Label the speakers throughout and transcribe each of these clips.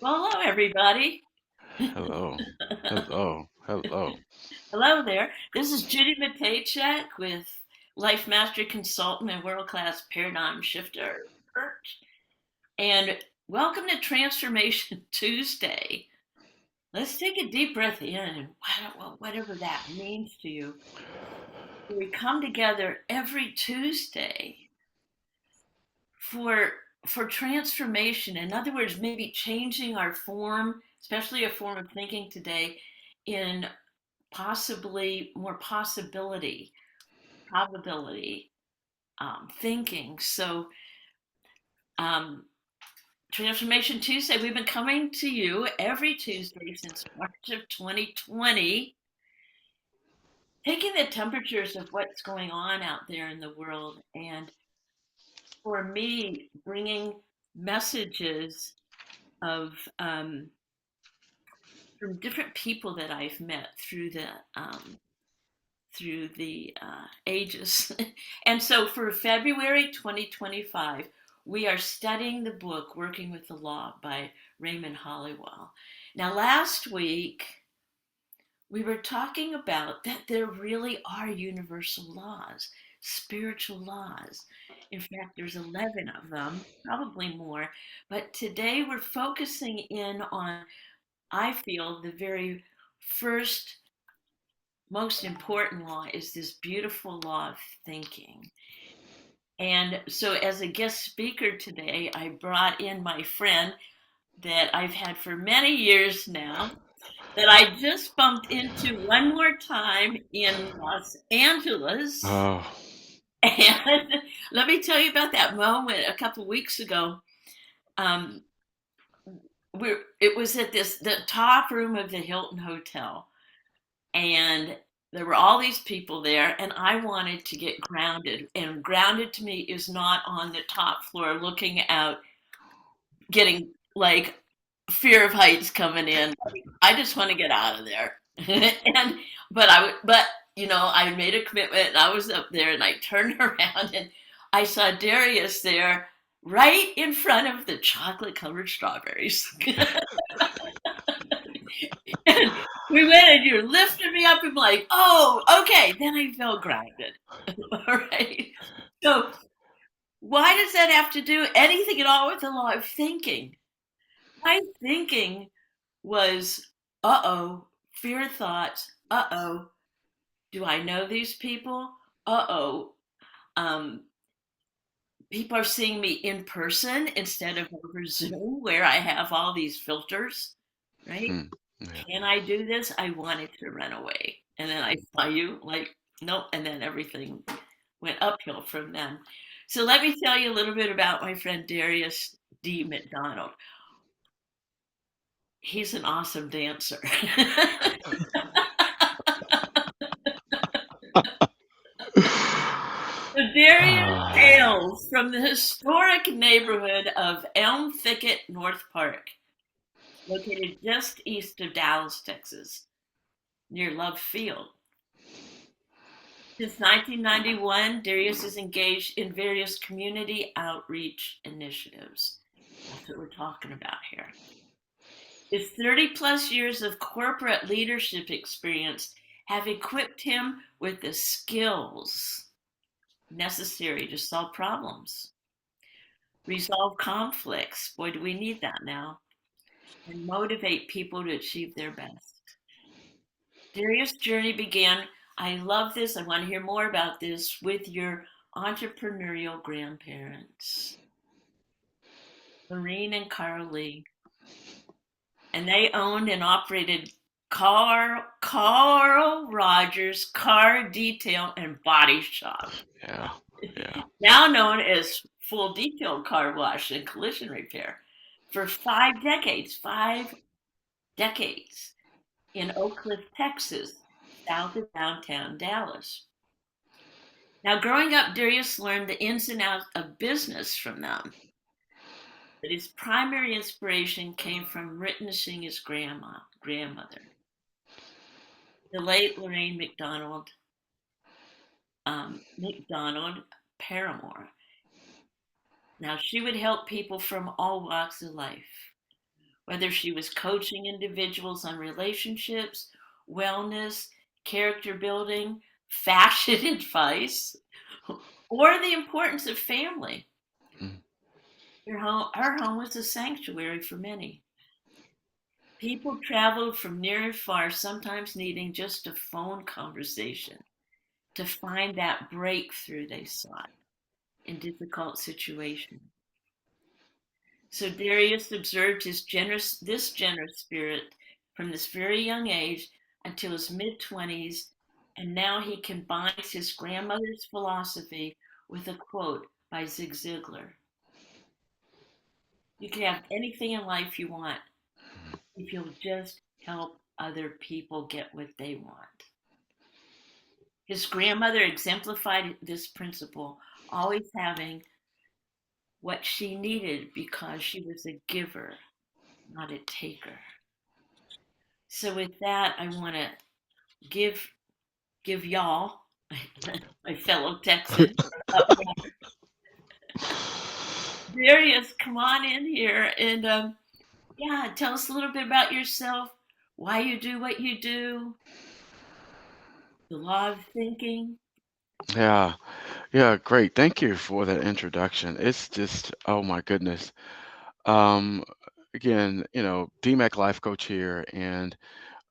Speaker 1: Well, hello, everybody.
Speaker 2: Hello. Hello. Hello.
Speaker 1: Hello there. This is Judy Matejczak with Life Mastery Consultant and World Class Paradigm Shifter. And welcome to Transformation Tuesday. Let's take a deep breath in and whatever that means to you. We come together every Tuesday for for transformation. In other words, maybe changing our form, especially a form of thinking today, in possibly more probability thinking. So, um, Transformation Tuesday, we've been coming to you every Tuesday since March of 2020, taking the temperatures of what's going on out there in the world. And for me, bringing messages of from different people that I've met through the ages. And so for February 2025, we are studying the book Working with the Law by Raymond Hollywell. Now, last week, we were talking about that there really are universal laws, spiritual laws. In fact, there's 11 of them, probably more. But today we're focusing in on, I feel, the very first most important law is this beautiful law of thinking. And so, as a guest speaker today, I brought in my friend that I've had for many years now, that I just bumped into one more time in Los Angeles.
Speaker 2: Oh,
Speaker 1: And let me tell you about that moment a couple weeks ago. Um, it was at the top room of the Hilton Hotel, and there were all these people there, and I wanted to get grounded, and grounded to me is not on the top floor looking out, getting like fear of heights coming in. I just want to get out of there. And but I made a commitment, and I was up there, and I turned around, and I saw Darius there right in front of the chocolate colored strawberries. And we went, and you lifted me up, and like, oh, okay. Then I felt grounded. All right. So why does that have to do anything at all with the law of thinking? My thinking was, uh-oh, fear thoughts. Uh-oh, do I know these people? Uh-oh, um, people are seeing me in person instead of over Zoom where I have all these filters, right?
Speaker 2: yeah.
Speaker 1: Can I do this? I wanted to run away. And then I saw you like, nope. And then everything went uphill from then. So let me tell you a little bit about my friend Darius D. McDonald. He's an awesome dancer. So Darius
Speaker 2: Ah,
Speaker 1: hails from the historic neighborhood of Elm Thicket-Northpark, located just east of Dallas, Texas, near Love Field. Since 1991, Darius is engaged in various community outreach initiatives. That's what we're talking about here. His 30 plus years of corporate leadership experience have equipped him with the skills necessary to solve problems, resolve conflicts. Boy, do we need that now, and motivate people to achieve their best. Darius' journey began. I love this. I want to hear more about this with your entrepreneurial grandparents, Lorene and Carl Lee. And they owned and operated Carl Rogers Car Detail and Body Shop,
Speaker 2: yeah. Yeah.
Speaker 1: now known as Full Detail Car Wash and Collision Repair, for 5 decades, 5 decades in Oak Cliff, Texas, south of downtown Dallas. Now, growing up, Darius learned the ins and outs of business from them, but his primary inspiration came from witnessing his grandmother, the late Lorene McDonald Paramore. Now, she would help people from all walks of life, whether she was coaching individuals on relationships, wellness, character building, fashion advice, or the importance of family.
Speaker 2: mm,
Speaker 1: Her home was a sanctuary for many. People traveled from near and far, sometimes needing just a phone conversation to find that breakthrough they sought in difficult situations. So Darius observed this generous spirit from this very young age until his mid-20s, and now he combines his grandmother's philosophy with a quote by Zig Ziglar. You can have anything in life you want if you'll just help other people get what they want. His grandmother exemplified this principle, always having what she needed because she was a giver, not a taker. So with that, I want to give give y'all, my fellow Texans, up Darius, come on in here and yeah, tell us a little bit about yourself, why you do what you do, the law of thinking.
Speaker 2: yeah, yeah, great. Thank you for that introduction. It's just, oh my goodness. Um, Again, DMAC life coach here, and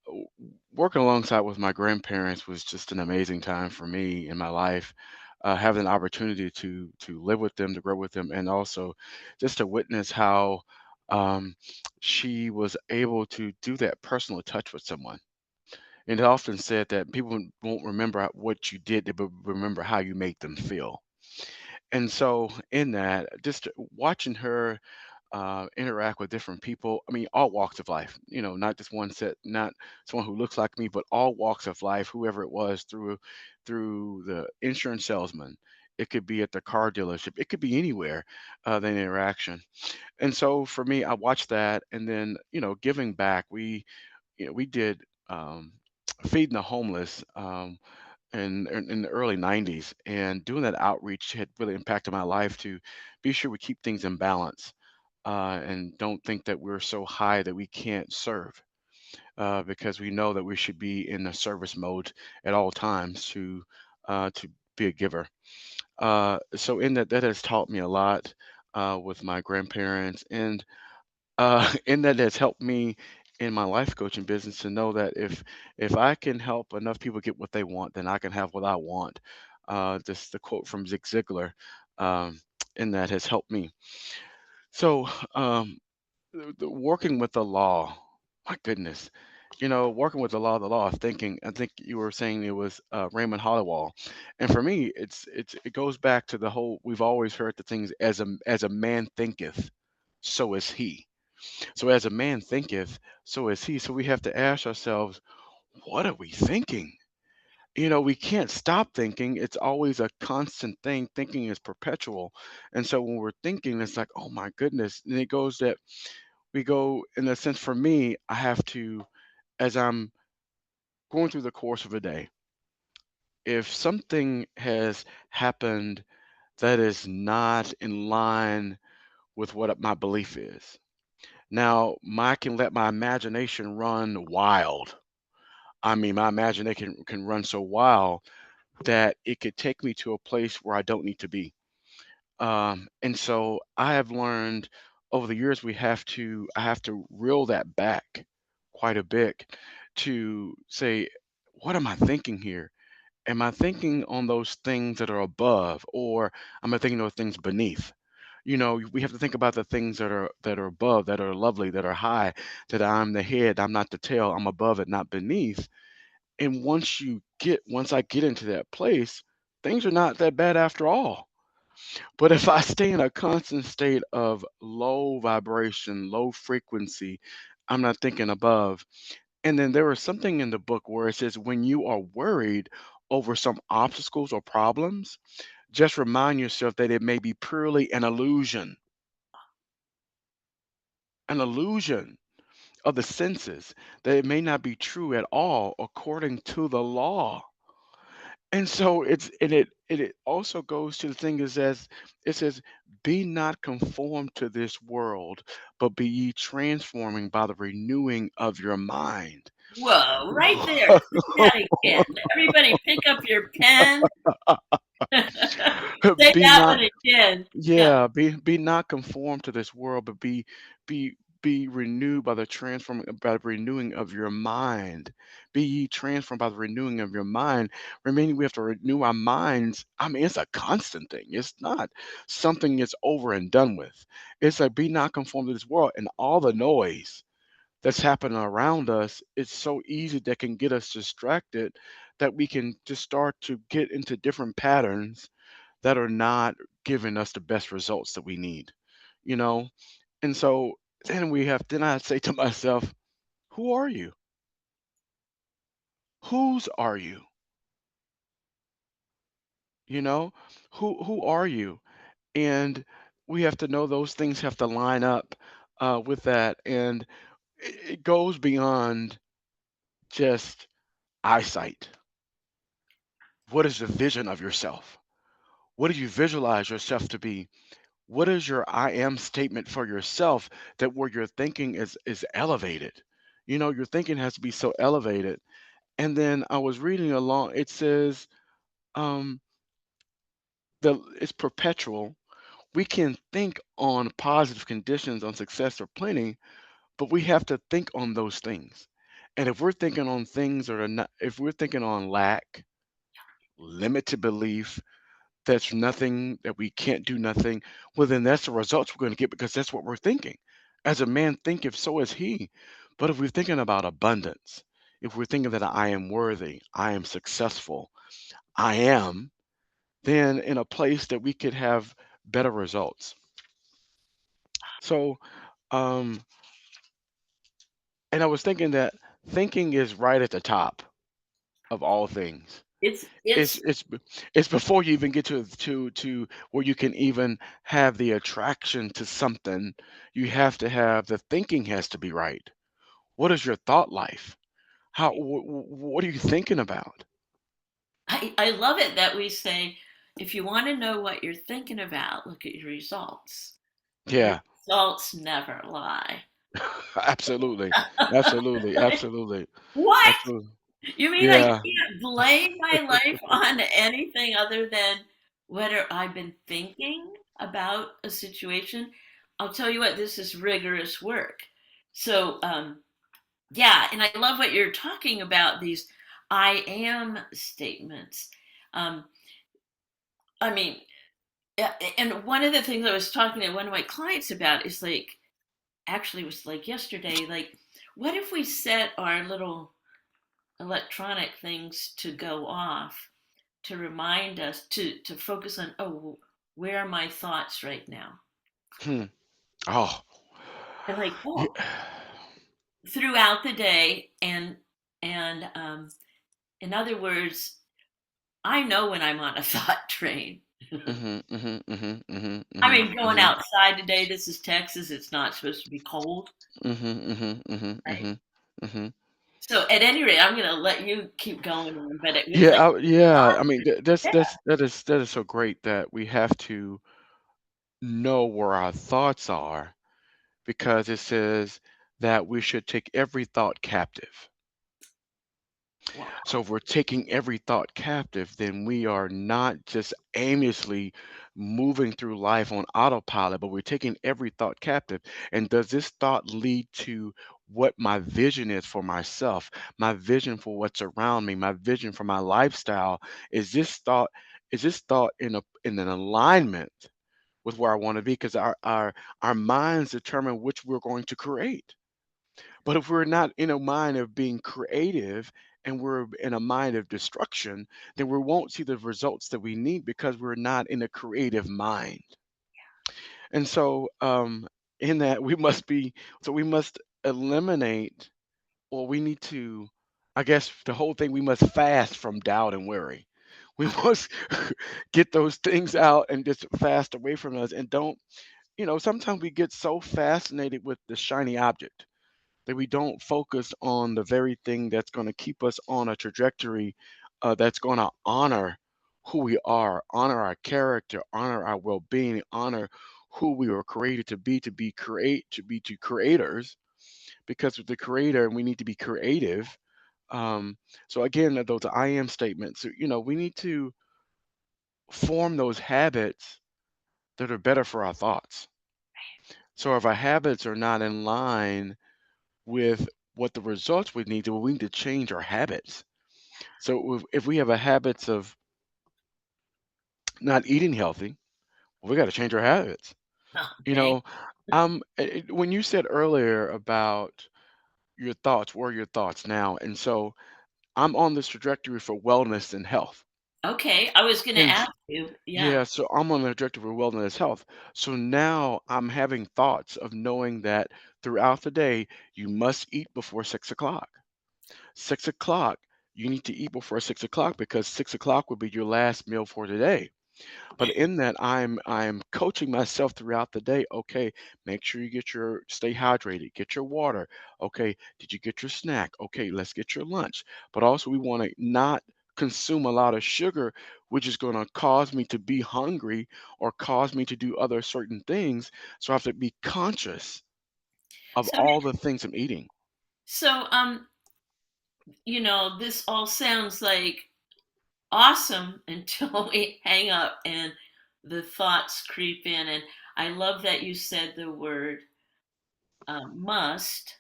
Speaker 2: w- working alongside with my grandparents was just an amazing time for me in my life. Having the opportunity to live with them, to grow with them, and also just to witness how um, she was able to do that personal touch with someone. And it often said that people won't remember what you did, they will remember how you made them feel. And so, in that, just watching her interact with different people. I mean, all walks of life. Not just one set, not someone who looks like me, but all walks of life. Whoever it was, through the insurance salesman. It could be at the car dealership. It could be anywhere. The interaction. And so for me, I watched that, and then giving back. We did. Feeding the homeless in the early 90s, and doing that outreach had really impacted my life to be sure we keep things in balance, and don't think that we're so high that we can't serve, because we know that we should be in a service mode at all times to be a giver. So in that has taught me a lot with my grandparents, and and that has helped me in my life coaching business to know that if I can help enough people get what they want, then I can have what I want. This the quote from Zig Ziglar, um, and that has helped me. So working with the law, my goodness, working with the law of thinking. I think you were saying it was Raymond Hollowell, and for me, it goes back to the whole. We've always heard the things as a man thinketh, so is he. So as a man thinketh, so is he. So we have to ask ourselves, what are we thinking? We can't stop thinking. It's always a constant thing. Thinking is perpetual. And so when we're thinking, it's like, oh my goodness. And it goes that we go, in a sense, for me, I have to, as I'm going through the course of a day, if something has happened that is not in line with what my belief is, now I can let my imagination run wild. I mean, my imagination can run so wild that it could take me to a place where I don't need to be. And so I have learned over the years I have to reel that back quite a bit to say, what am I thinking here? Am I thinking on those things that are above, or am I thinking of things beneath? We have to think about the things that are above, that are lovely, that are high, that I'm the head, I'm not the tail, I'm above it, not beneath. And once I get into that place, things are not that bad after all. But if I stay in a constant state of low vibration, low frequency, I'm not thinking above. And then there was something in the book where it says when you are worried over some obstacles or problems, just remind yourself that it may be purely an illusion of the senses, that it may not be true at all according to the law. And so it also goes to the thing is as it says, "Be not conformed to this world, but be ye transforming by the renewing of your mind."
Speaker 1: Whoa, right there. Say that again. Everybody pick up your pen. Say
Speaker 2: Be
Speaker 1: that
Speaker 2: not
Speaker 1: one again. Yeah.
Speaker 2: Yeah, be not conformed to this world, but be be renewed by the renewing of your mind. Be ye transformed by the renewing of your mind. Remaining, we have to renew our minds. I mean, it's a constant thing. It's not something that's over and done with. It's like be not conformed to this world and all the noise that's happening around us. It's so easy that can get us distracted that we can just start to get into different patterns that are not giving us the best results that we need, you know? And so then I say to myself, who are you? Whose are you? You know? Who are you? And we have to know those things have to line up with that. And it goes beyond just eyesight. What is the vision of yourself? What do you visualize yourself to be? What is your I am statement for yourself that where your thinking is elevated? Your thinking has to be so elevated. And then I was reading along, it says um it's perpetual. We can think on positive conditions, on success or plenty, but we have to think on those things. And if we're thinking on things that are not, if we're thinking on lack, limited belief, that's nothing, that we can't do nothing, well, then that's the results we're going to get because that's what we're thinking. As a man thinketh, so is he. But if we're thinking about abundance, if we're thinking that I am worthy, I am successful, I am, then in a place that we could have better results. So, um, and I was thinking that thinking is right at the top of all things.
Speaker 1: It's
Speaker 2: It's
Speaker 1: it's
Speaker 2: it's b it's before you even get to where you can even have the attraction to something, you have to have the thinking has to be right. What is your thought life? How what are you thinking about?
Speaker 1: I love it that we say if you want to know what you're thinking about, look at your results. Your
Speaker 2: Yeah,
Speaker 1: results never lie.
Speaker 2: absolutely. Absolutely, absolutely,
Speaker 1: What?
Speaker 2: absolutely.
Speaker 1: You mean I
Speaker 2: Yeah.
Speaker 1: can't blame my life on anything other than whether I've been thinking about a situation? I'll tell you what, this is rigorous work. So, yeah, and I love what you're talking about, these I am statements. Um, I mean, and one of the things I was talking to one of my clients about is like, actually, it was like yesterday, like, what if we set our little electronic things to go off to remind us to focus on, oh, where are my thoughts right now?
Speaker 2: Hmm. Oh,
Speaker 1: And like,
Speaker 2: yeah.
Speaker 1: oh, throughout the day, and in other words, I know when I'm on a thought train.
Speaker 2: Mhm, mhm, mhm, mhm,
Speaker 1: I
Speaker 2: mhm,
Speaker 1: mean, going
Speaker 2: mhm,
Speaker 1: outside today, this is Texas, it's not supposed to be cold,
Speaker 2: mhm, mhm, mhm,
Speaker 1: right?
Speaker 2: mhm, mhm.
Speaker 1: So at any rate, I'm going to let you keep going on, but it was
Speaker 2: Yeah,
Speaker 1: like,
Speaker 2: yeah. I mean,
Speaker 1: yeah,
Speaker 2: that is so great that we have to know where our thoughts are because it says that we should take every thought captive.
Speaker 1: wow,
Speaker 2: So if we're taking every thought captive, then we are not just aimlessly moving through life on autopilot, but we're taking every thought captive. And does this thought lead to what my vision is for myself, my vision for what's around me, my vision for my lifestyle? Is this thought in an alignment with where I want to be? Because our minds determine which we're going to create. But if we're not in a mind of being creative and we're in a mind of destruction, then we won't see the results that we need because we're not in a creative mind. And so, in that, we must eliminate, or we need to, I guess, the whole thing, we must fast from doubt and worry. We must get those things out and just fast away from us. And sometimes we get so fascinated with the shiny object that we don't focus on the very thing that's going to keep us on a trajectory that's going to honor who we are, honor our character, honor our well-being, honor who we were created to be to creators, because with the creator we need to be creative. Um, so again, those I am statements, we need to form those habits that are better for our thoughts. So if our habits are not in line with what the results we need to, we need to change our habits. So if we have a habits of not eating healthy, we got to change our habits. You
Speaker 1: Okay.
Speaker 2: know, when you said earlier about your thoughts, where are your thoughts now? And so I'm on this trajectory for wellness and health.
Speaker 1: Okay. I was going to
Speaker 2: And
Speaker 1: ask you. Yeah.
Speaker 2: yeah, so I'm on the trajectory for wellness health. So now I'm having thoughts of knowing that throughout the day, you must eat before 6 o'clock. 6 o'clock, you need to eat before 6 o'clock because 6 o'clock will be your last meal for today. But in that, I'm coaching myself throughout the day. Okay, make sure you stay hydrated, get your water. Okay, did you get your snack? Okay, let's get your lunch. But also, we want to not consume a lot of sugar, which is going to cause me to be hungry or cause me to do other certain things. So I have to be conscious of
Speaker 1: So,
Speaker 2: all the things I'm eating.
Speaker 1: so, this all sounds like awesome until we hang up and the thoughts creep in. And I love that you said the word must,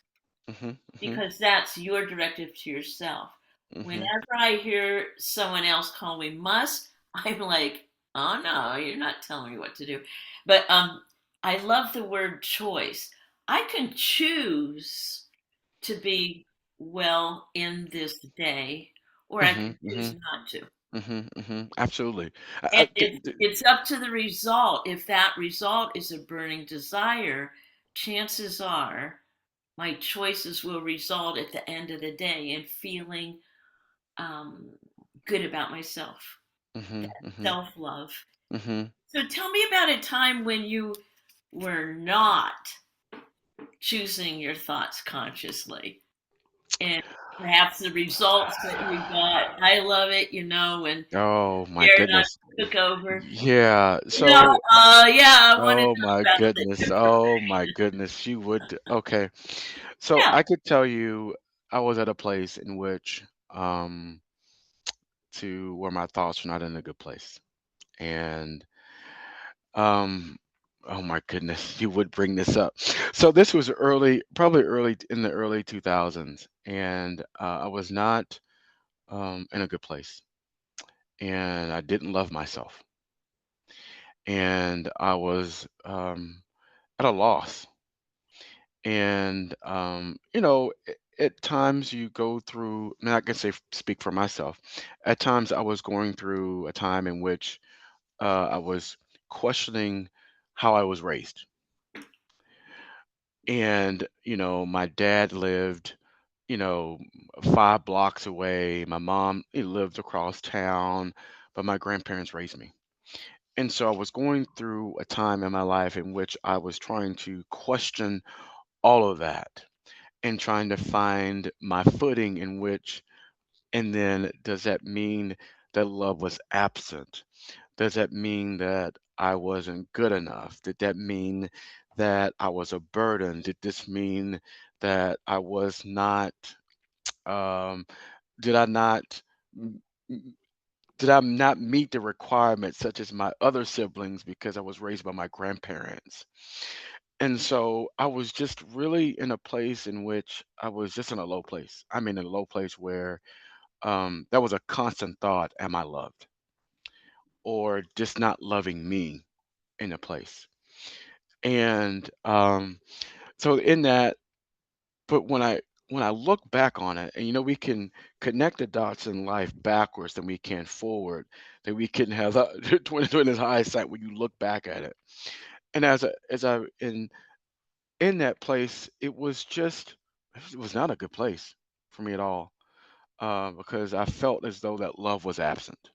Speaker 2: Hmm. Hmm.
Speaker 1: because that's your directive to yourself.
Speaker 2: Hmm.
Speaker 1: Whenever I hear someone else call me must, I'm like, oh no, you're not telling me what to do. But I love the word choice. I can choose to be well in this day, or I
Speaker 2: Hmm.
Speaker 1: can
Speaker 2: Hmm.
Speaker 1: choose not to.
Speaker 2: Absolutely.
Speaker 1: And it's up to the result. If that result is a burning desire, chances are my choices will result at the end of the day in feeling um, good about myself,
Speaker 2: Hmm.
Speaker 1: that
Speaker 2: Hmm.
Speaker 1: self love.
Speaker 2: Hmm.
Speaker 1: So tell me about a time when you were not choosing your thoughts consciously, and perhaps the results that you got. I love it, when
Speaker 2: Oh my
Speaker 1: Jared and I
Speaker 2: goodness.
Speaker 1: took over.
Speaker 2: Yeah.
Speaker 1: You know,
Speaker 2: So,
Speaker 1: yeah, I want to
Speaker 2: oh
Speaker 1: talk
Speaker 2: my
Speaker 1: about the
Speaker 2: goodness.
Speaker 1: different.
Speaker 2: Oh my goodness. You would. Okay. So
Speaker 1: Yeah.
Speaker 2: I could tell you I was at a place in which to where my thoughts were not in a good place. And um oh my goodness, you would bring this up. So this was early, probably early in the early 2000s, and I was not in a good place, and I didn't love myself, and I was at a loss. And at times you go through, and I can say speak for myself. At times I was going through a time in which I was questioning how I was raised. And my dad lived, you know 5 blocks away. My mom, lived across town, but my grandparents raised me. And so I was going through a time in my life in which I was trying to question all of that and trying to find my footing in which, and then does that mean that love was absent? Does that mean that I wasn't good enough? Did that mean that I was a burden? Did this mean that I was not, um, did I not, m- m- did I not meet the requirements such as my other siblings because I was raised by my grandparents? And so I was just really in a place in which I was just in a low place. I mean, in a low place where that was a constant thought: am I loved? Or just not loving me in a place. And so in that, but when I look back on it, and we can connect the dots in life backwards than we can forward, that we can have 2020 hindsight when you look back at it. And as I in that place, it was not a good place for me at all, because I felt as though that love was absent,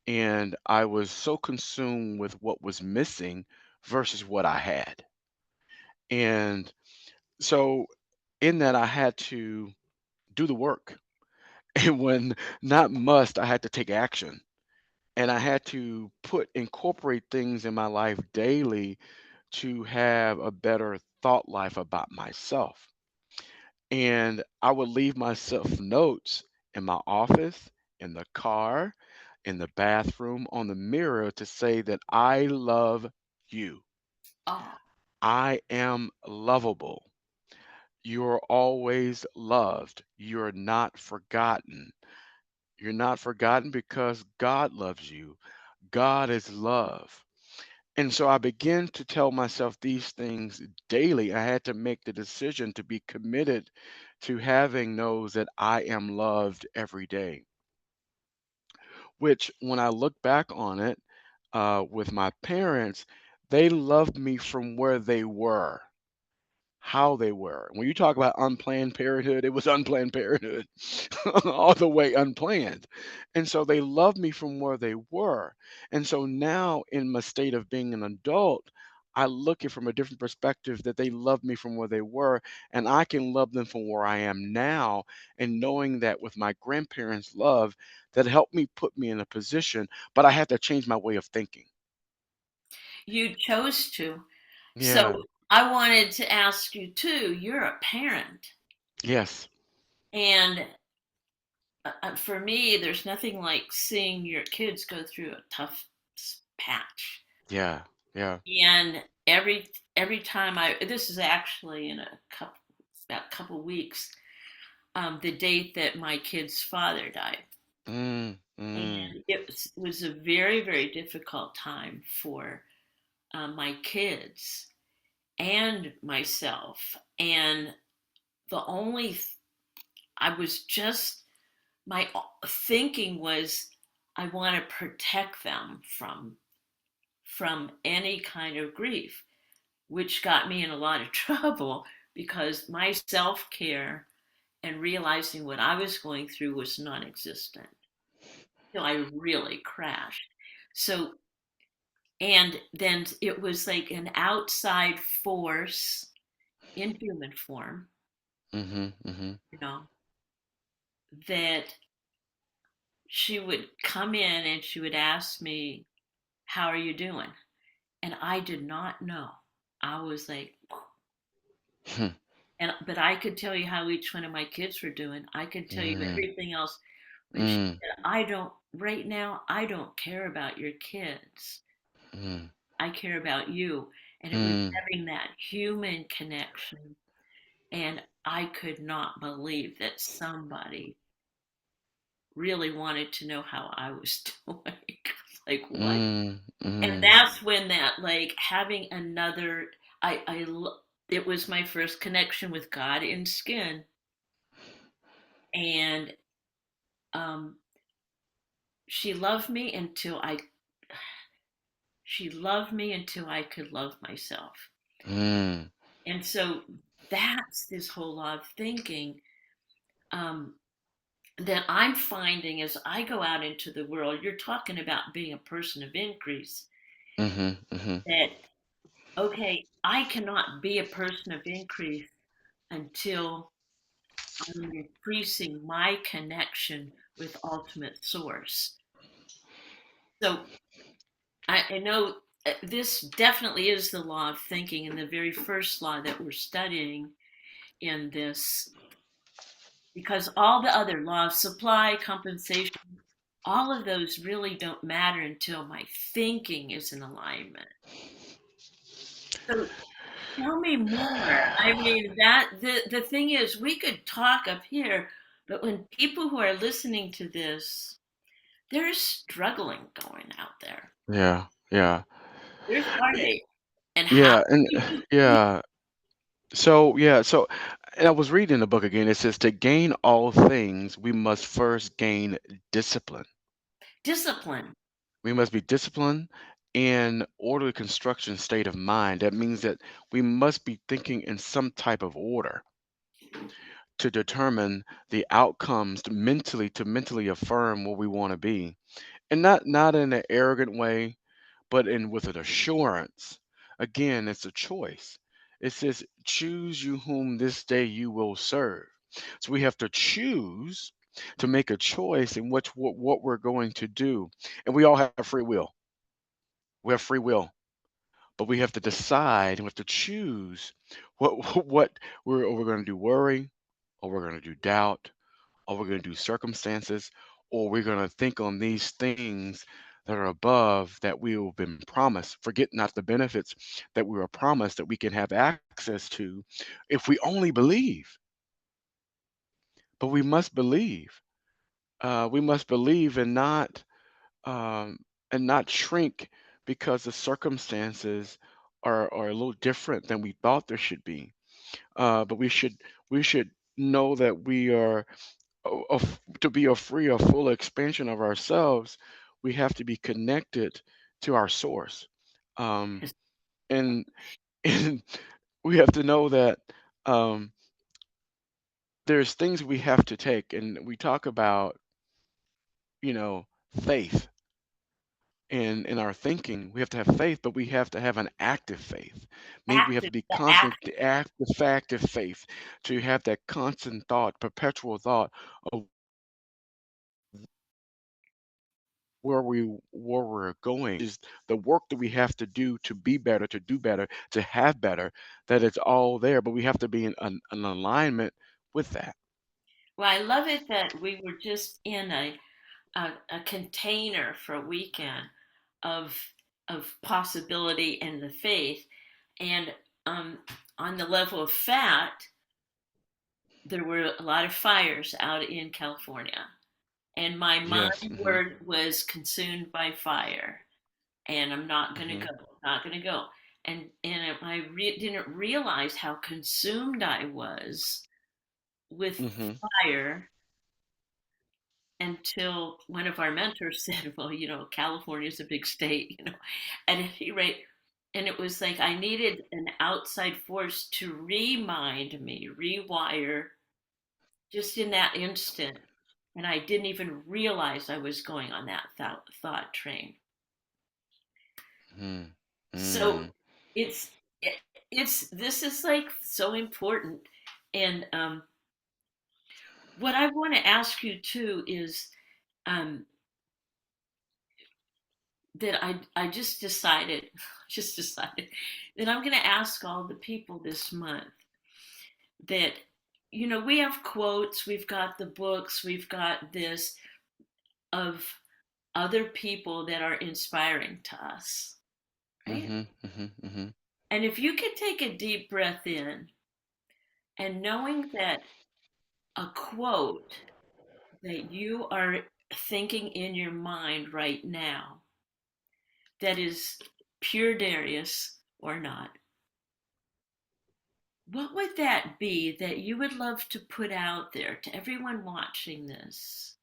Speaker 2: and I was so consumed with what was missing versus what I had. And so in that, I had to do the work. And when not must, I had to take action. and I had to put incorporate things in my life daily to have a better thought life about myself. And I would leave myself notes in my office, in the car, in the bathroom, on the mirror to say that I love you.
Speaker 1: Oh,
Speaker 2: I am lovable. You're always loved. You're not forgotten. You're not forgotten because God loves you. God is love. And so I began to tell myself these things daily. I had to make the decision to be committed to having those that I am loved every day, which when I look back on it with my parents, they loved me from where they were, how they were. When you talk about unplanned parenthood, it was unplanned parenthood, all the way unplanned. And so they loved me from where they were. And so now, in my state of being an adult, I look at from a different perspective that they loved me from where they were, and I can love them from where I am now. And knowing that with my grandparents' love, that helped me put me in a position, but I had to change my way of thinking.
Speaker 1: you chose to. So
Speaker 2: Yeah.
Speaker 1: I wanted to ask you too. You're a parent,
Speaker 2: Yes.
Speaker 1: and for me, there's nothing like seeing your kids go through a tough patch.
Speaker 2: Yeah. Yeah.
Speaker 1: And every time this is actually in a couple about a couple weeks, the date that my kid's father died.
Speaker 2: Mm, mm,
Speaker 1: And it was a very, very difficult time for my kids and myself. And the only, I was just, my thinking was, I want to protect them from any kind of grief, which got me in a lot of trouble because my self care and realizing what I was going through was non existent. So I really crashed. So, and then it was like an outside force in human form,
Speaker 2: mhm, mhm,
Speaker 1: you know, that she would come in and she would ask me, "How are you doing?" And I did not know. I was like,
Speaker 2: hmm,
Speaker 1: and but I could tell you how each one of my kids were doing. I could tell you
Speaker 2: mm,
Speaker 1: everything else. But she
Speaker 2: mm,
Speaker 1: said, I don't, right now, I don't care about your kids.
Speaker 2: mm,
Speaker 1: I care about you. And it was
Speaker 2: mm,
Speaker 1: having that human connection. And I could not believe that somebody really wanted to know how I was doing. Like, what?
Speaker 2: mm,
Speaker 1: And
Speaker 2: mm,
Speaker 1: that's when that, like, having another, it was my first connection with God in skin. And um, she loved me until she loved me until I could love myself.
Speaker 2: mm,
Speaker 1: And so that's this whole lot of thinking um, that I'm finding as I go out into the world. You're talking about being a person of increase.
Speaker 2: mhm, mhm,
Speaker 1: That, okay, I cannot be a person of increase until I'm increasing my connection with ultimate source. So I know this definitely is the law of thinking, and the very first law that we're studying in this, because all the other laws, supply, compensation, all of those really don't matter until my thinking is in alignment. So tell me more. I mean, that the thing is, we could talk up here, but when people who are listening to this, there's struggling going out there.
Speaker 2: yeah, yeah,
Speaker 1: There's heartache, and how
Speaker 2: yeah, and
Speaker 1: do you do?
Speaker 2: yeah. So yeah, so and I was reading the book again. It says to gain all things, we must first gain discipline.
Speaker 1: Discipline?
Speaker 2: We must be disciplined in orderly construction state of mind. That means that we must be thinking in some type of order to determine the outcomes to mentally affirm where we want to be, and not in an arrogant way, but in with an assurance. Again, it's a choice. It says, choose you whom this day you will serve. So we have to choose, to make a choice in what we're going to do. And we all have free will. We have free will, but we have to decide and we have to choose what we're going to do. Worry, or we're going to do doubt, or we're going to do circumstances, or we're going to think on these things that are above that we have been promised. Forget not the benefits that we were promised that we can have access to if we only believe. But we must believe. We must believe um, and not shrink because the circumstances are a little different than we thought there should be. But we should know that we are to be a free or full expansion of ourselves. We have to be connected to our source, um, and and we have to know that um, there's things we have to take, and we talk about faith in our thinking. We have to have faith, but we have to have an active faith. Maybe we have to
Speaker 1: Active,
Speaker 2: be
Speaker 1: the
Speaker 2: constant,
Speaker 1: active.
Speaker 2: active faith, to have that constant thought, perpetual thought of where we're going, is the work that we have to do to be better, to do better, to have better, that it's all there, but we have to be in an alignment with that.
Speaker 1: Well, I love it that we were just in a container for a weekend of possibility and the faith, and um, on the level of fact, there were a lot of fires out in California, and my
Speaker 2: Yes.
Speaker 1: mind word was consumed by fire, and I'm not going to
Speaker 2: Hmm.
Speaker 1: go, not going to go. And didn't realize how consumed I was with
Speaker 2: Hmm.
Speaker 1: fire until one of our mentors said, "Well, California is a big state, At any rate, and it was like I needed an outside force to remind me, rewire, just in that instant, and I didn't even realize I was going on that thought train.
Speaker 2: Hmm.
Speaker 1: So
Speaker 2: Hmm.
Speaker 1: it's it's this is like so important, and what I want to ask you too is um, that I just decided just decided that I'm going to ask all the people this month that we have quotes, we've got the books, we've got this of other people that are inspiring to us, right?
Speaker 2: Hmm. Hmm. Hmm.
Speaker 1: And if you could take a deep breath in and knowing that a quote that you are thinking in your mind right now that is pure Darius or not, what would that be that you would love to put out there to everyone watching this,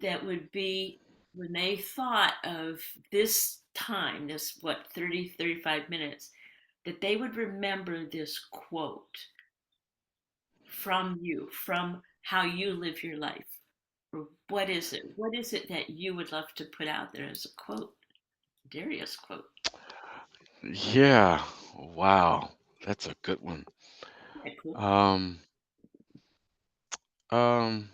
Speaker 1: that would be when they thought of this time, this what, 35 minutes, that they would remember this quote from you, from how you live your life? Or what is it? What is it that you would love to put out there as a quote? Darius quote.
Speaker 2: Yeah. Wow. That's a good one.
Speaker 1: Yeah, cool.
Speaker 2: Um, um,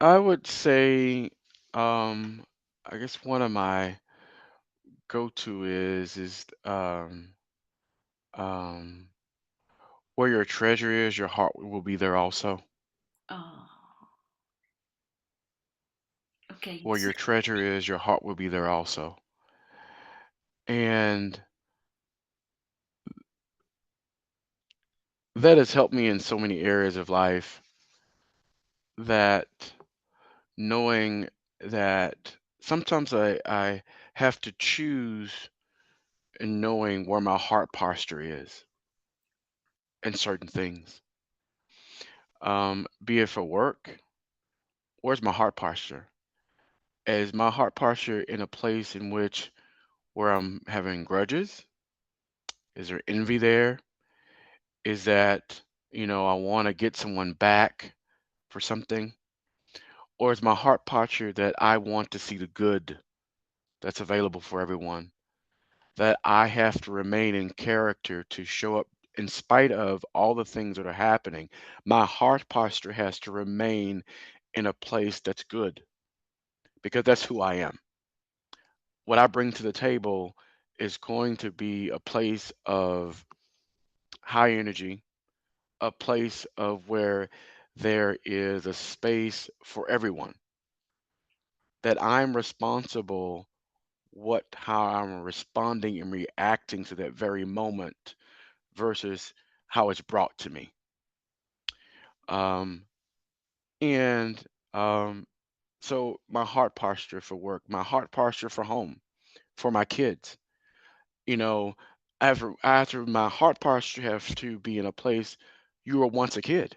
Speaker 2: I would say, um, I guess one of my go-to is where your treasure is, your heart will be there also.
Speaker 1: Oh, okay.
Speaker 2: Where your treasure is, your heart will be there also. And that has helped me in so many areas of life, that knowing that sometimes I have to choose in knowing where my heart posture is in certain things. Be it for work, where's my heart posture? Is my heart posture in a place in which where I'm having grudges? Is there envy there? Is that, I want to get someone back for something? Or is my heart posture that I want to see the good that's available for everyone? That I have to remain in character to show up in spite of all the things that are happening, my heart posture has to remain in a place that's good because that's who I am. What I bring to the table is going to be a place of high energy, a place of where there is a space for everyone, that I'm responsible how I'm responding and reacting to that very moment versus how it's brought to me. Um, and so my heart posture for work, my heart posture for home, for my kids, you know, after my heart posture has to be in a place you were once a kid.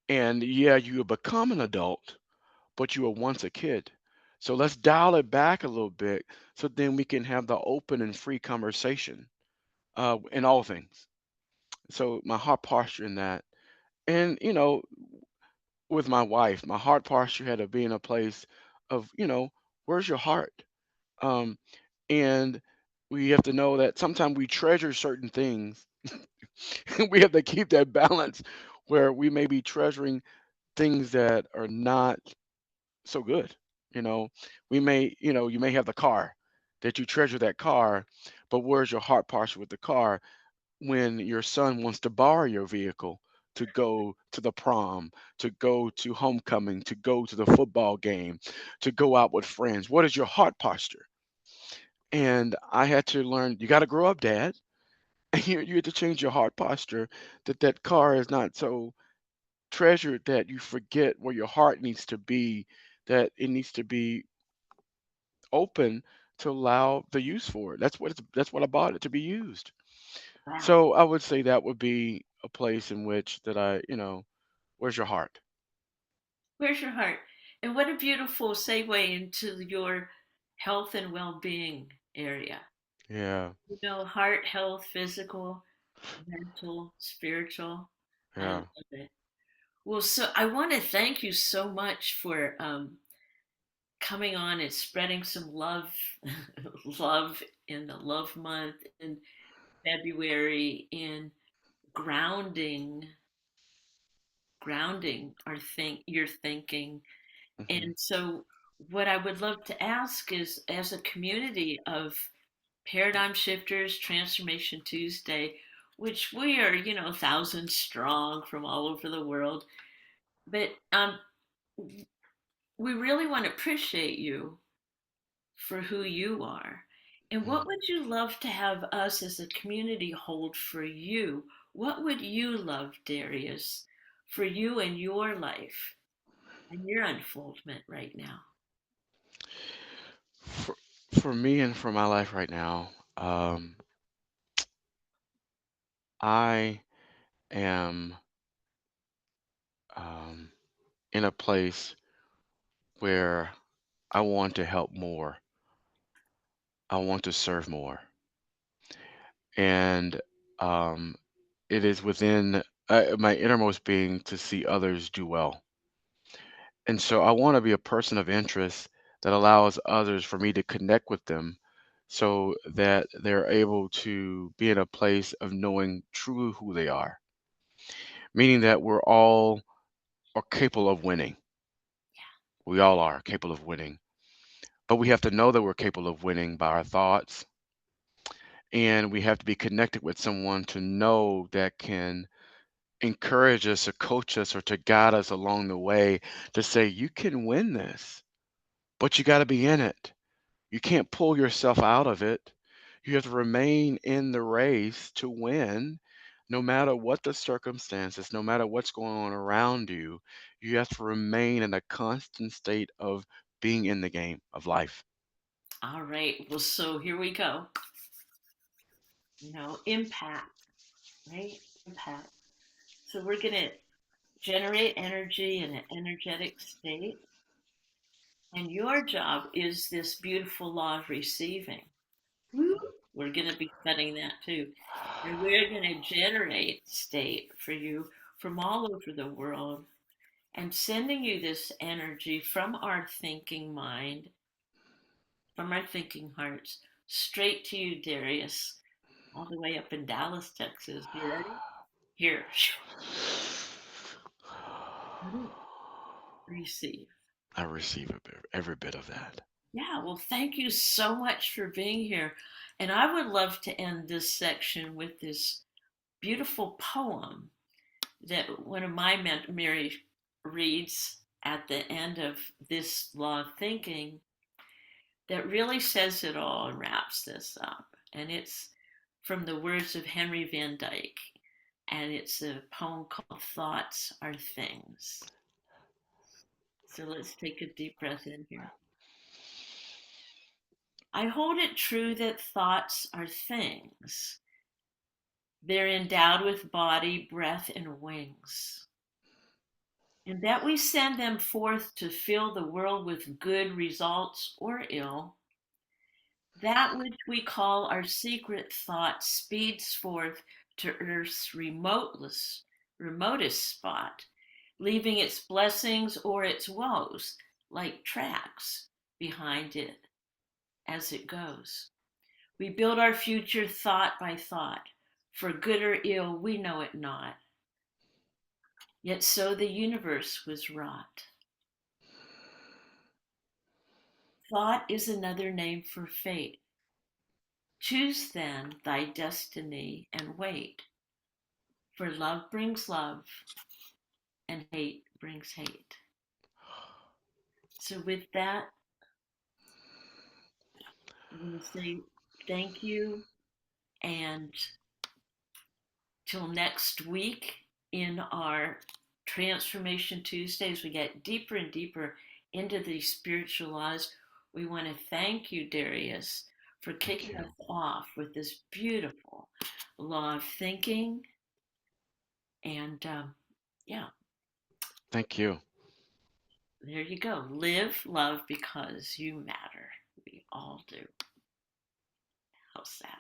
Speaker 2: And yeah, you have become an adult, but you were once a kid. So let's dial it back a little bit so then we can have the open and free conversation in all things. So my heart posture in that. And, with my wife, my heart posture had to be in a place of, where's your heart? Um, and we have to know that sometimes we treasure certain things. We have to keep that balance where we may be treasuring things that are not so good. You know, you may have the car that you treasure that car, but where's your heart posture with the car when your son wants to borrow your vehicle to go to the prom, to go to homecoming, to go to the football game, to go out with friends? What is your heart posture? And I had to learn, you got to grow up, Dad. And you had to change your heart posture that that car is not so treasured that you forget where your heart needs to be, that it needs to be open to allow the use for it. That's what I bought it to be used.
Speaker 1: Wow.
Speaker 2: So I would say that would be a place in which that where's your heart?
Speaker 1: Where's your heart? And what a beautiful segue into your health and well being area.
Speaker 2: Yeah,
Speaker 1: Heart health, physical, mental, spiritual. I
Speaker 2: yeah.
Speaker 1: love it. Well, so I want to thank you so much for coming on and spreading some love, love in the love month in February, in grounding, grounding your thinking.
Speaker 2: Hmm.
Speaker 1: And so, what I would love to ask is, as a community of paradigm shifters, Transformation Tuesday, which we are, thousands strong from all over the world, but we really want to appreciate you for who you are. And what would you love to have us as a community hold for you? What would you love, Darius, for you and your life and your unfoldment right now?
Speaker 2: For for me and for my life right now, I am um, in a place where I want to help more. I want to serve more, and um, it is within my innermost being to see others do well. And so I want to be a person of interest that allows others for me to connect with them so that they're able to be in a place of knowing truly who they are, meaning that we're all are capable of winning. We all are capable of winning, but we have to know that we're capable of winning by our thoughts, and we have to be connected with someone to know that can encourage us or coach us or to guide us along the way to say, you can win this, but you got to be in it. You can't pull yourself out of it. You have to remain in the race to win, no matter what the circumstances, no matter what's going on around you. You have to remain in a constant state of being in the game of life.
Speaker 1: All right. Well, so here we go. Impact, right? Impact. So we're going to generate energy in an energetic state. And your job is this beautiful law of receiving. Woo! We're going to be studying that too. And we're going to generate state for you from all over the world and sending you this energy from our thinking mind, from our thinking hearts, straight to you, Darius. all the way up in Dallas, Texas. You ready? Here. Receive.
Speaker 2: I receive every bit of that.
Speaker 1: Yeah, well, thank you so much for being here. And I would love to end this section with this beautiful poem that one of my Mary reads at the end of this law of thinking that really says it all and wraps this up. And it's from the words of Henry Van Dyke. And it's a poem called Thoughts Are Things. So let's take a deep breath in here. I hold it true that thoughts are things. They're endowed with body, breath, and wings. And that we send them forth to fill the world with good results or ill. That which we call our secret thought speeds forth to earth's remotest spot, leaving its blessings or its woes like tracks behind it as it goes. We build our future thought by thought. For good or ill, we know it not. Yet so the universe was wrought. Thought is another name for fate. Choose then thy destiny and wait. For love brings love, and hate brings hate. So, with that, I'm going to say thank you. And till next week in our Transformation Tuesdays, we get deeper and deeper into these spiritual laws. We want to thank you, Darius, for
Speaker 2: Thank
Speaker 1: kicking
Speaker 2: you.
Speaker 1: us off with this beautiful law of thinking. And yeah,
Speaker 2: Thank you.
Speaker 1: there you go. Live, love because you matter. We all do. How sad.